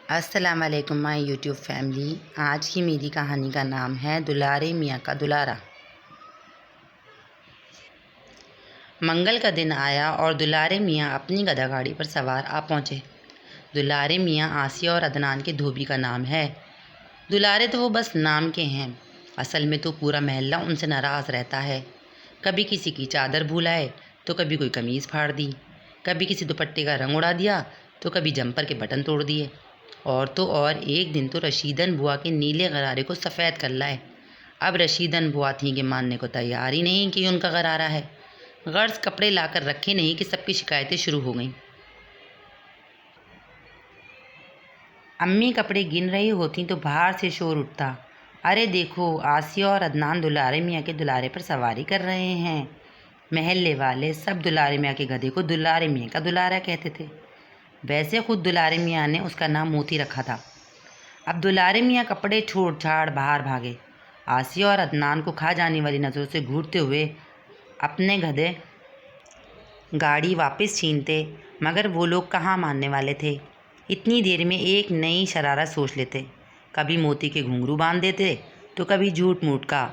अस्सलाम वालेकुम my YouTube family. आज की मेरी कहानी का नाम है दुलारे मियाँ का दुलारा। मंगल का दिन आया और दुलारे मियाँ अपनी गधा गाड़ी पर सवार आ पहुँचे। दुलारे मियाँ आसिया और अदनान के धोबी का नाम है। दुलारे तो वो बस नाम के हैं, असल में तो पूरा मोहल्ला उनसे नाराज़ रहता है। कभी किसी की चादर भूल आए तो कभी कोई कमीज़ फाड़ दी, कभी किसी दुपट्टे का रंग उड़ा दिया तो कभी जंपर के बटन तोड़ दिए। और तो और एक दिन तो रशीदन बुआ के नीले गरारे को सफ़ेद कर लाए। अब रशीदन बुआ थी कि मानने को तैयार ही नहीं कि उनका गरारा है। गर्ज कपड़े लाकर रखे नहीं कि सबकी शिकायतें शुरू हो गईं। अम्मी कपड़े गिन रही होती तो बाहर से शोर उठता, अरे देखो आसिया और अदनान दुलारे मियाँ के दुलारे पर सवारी कर रहे हैं। महल्ले वाले सब दुलारे मियाँ के गधे को दुलारे मियाँ का दुलारा कहते थे। वैसे खुद दुलारे मियाँ ने उसका नाम मोती रखा था। अब दुलारे मियाँ कपड़े छोड़ छाड़ बाहर भागे, आसिया और अदनान को खा जाने वाली नज़रों से घूरते हुए अपने गधे गाड़ी वापस छीनते, मगर वो लोग कहाँ मानने वाले थे। इतनी देर में एक नई शरारत सोच लेते। कभी मोती के घुंघरू बांध देते तो कभी झूठ मूठ का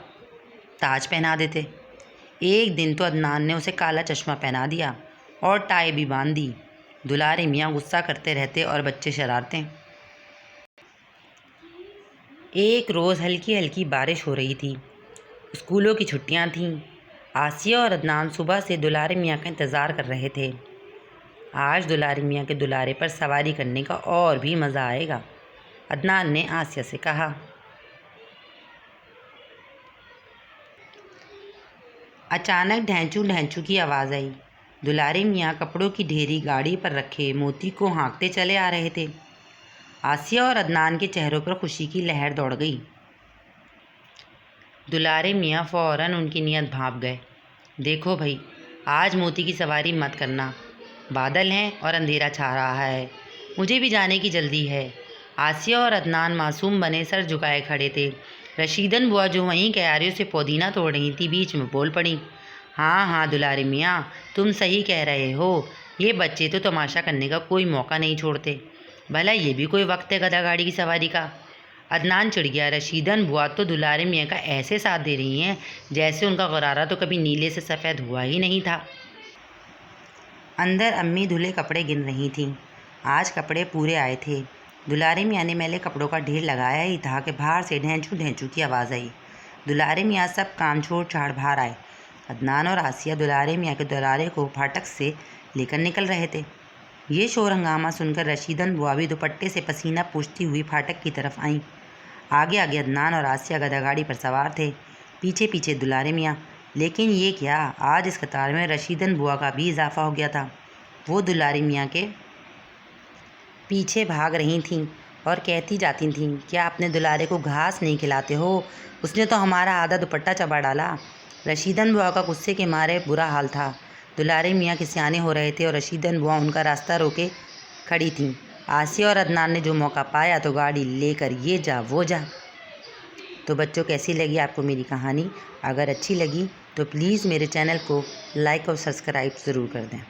ताज पहना देते। एक दिन तो अदनान ने उसे काला चश्मा पहना दिया और टाई भी बांध दी। दुलारे मियाँ गुस्सा करते रहते और बच्चे शरारतें। एक रोज़ हल्की हल्की बारिश हो रही थी, स्कूलों की छुट्टियां थीं। आसिया और अदनान सुबह से दुलारे मियाँ का इंतज़ार कर रहे थे। आज दुलारे मियाँ के दुलारे पर सवारी करने का और भी मज़ा आएगा, अदनान ने आसिया से कहा। अचानक ढैंचू ढैंचू की आवाज़ आई। दुलारे मियाँ कपड़ों की ढेरी गाड़ी पर रखे मोती को हाँकते चले आ रहे थे। आसिया और अदनान के चेहरों पर खुशी की लहर दौड़ गई। दुलारे मियाँ फ़ौरन उनकी नीयत भांप गए। देखो भाई, आज मोती की सवारी मत करना, बादल हैं और अंधेरा छा रहा है, मुझे भी जाने की जल्दी है। आसिया और अदनान मासूम बने सर झुकाए खड़े थे। रशीदन बुआ जो वहीं क्यारियों से पुदीना तोड़ रही थी, बीच में बोल पड़ी, हाँ हाँ दुलारे मियाँ, तुम सही कह रहे हो, ये बच्चे तो तमाशा करने का कोई मौका नहीं छोड़ते। भला ये भी कोई वक्त है गधा गाड़ी की सवारी का। अदनान चिढ़ गया। रशीदन बुआ तो दुलारे मियाँ का ऐसे साथ दे रही हैं जैसे उनका गरारा तो कभी नीले से सफ़ेद हुआ ही नहीं था। अंदर अम्मी धुले कपड़े गिन रही थीं। आज कपड़े पूरे आए थे। दुलारे मियाँ ने मैले कपड़ों का ढेर लगाया ही था कि बाहर से ढेंचू ढेंचू की आवाज़ आई। दुलारे मियाँ सब काम छोड़ छाड़ बाहर आए। अदनान और आसिया दुलारे मियाँ के दुलारे को फाटक से लेकर निकल रहे थे। ये शोर हंगामा सुनकर रशीदन बुआ भी दुपट्टे से पसीना पोंछती हुई फाटक की तरफ आईं। आगे आगे अदनान और आसिया गधा गाड़ी पर सवार थे, पीछे पीछे दुलारे मियाँ। लेकिन ये क्या, आज इस कतार में रशीदन बुआ का भी इजाफा हो गया था। वो दुलारे मियाँ के पीछे भाग रही थीं और कहती जाती थीं, क्या अपने दुलारे को घास नहीं खिलाते हो, उसने तो हमारा आधा दुपट्टा चबा डाला। रशीदन बुआ का गुस्से के मारे बुरा हाल था। दुलारे मियाँ खिसियाने हो रहे थे और रशीदन बुआ उनका रास्ता रोके खड़ी थीं। आसिया और अदनान ने जो मौका पाया तो गाड़ी लेकर ये जा वो जा। तो बच्चों, कैसी लगी आपको मेरी कहानी? अगर अच्छी लगी तो प्लीज़ मेरे चैनल को लाइक और सब्सक्राइब ज़रूर कर दें।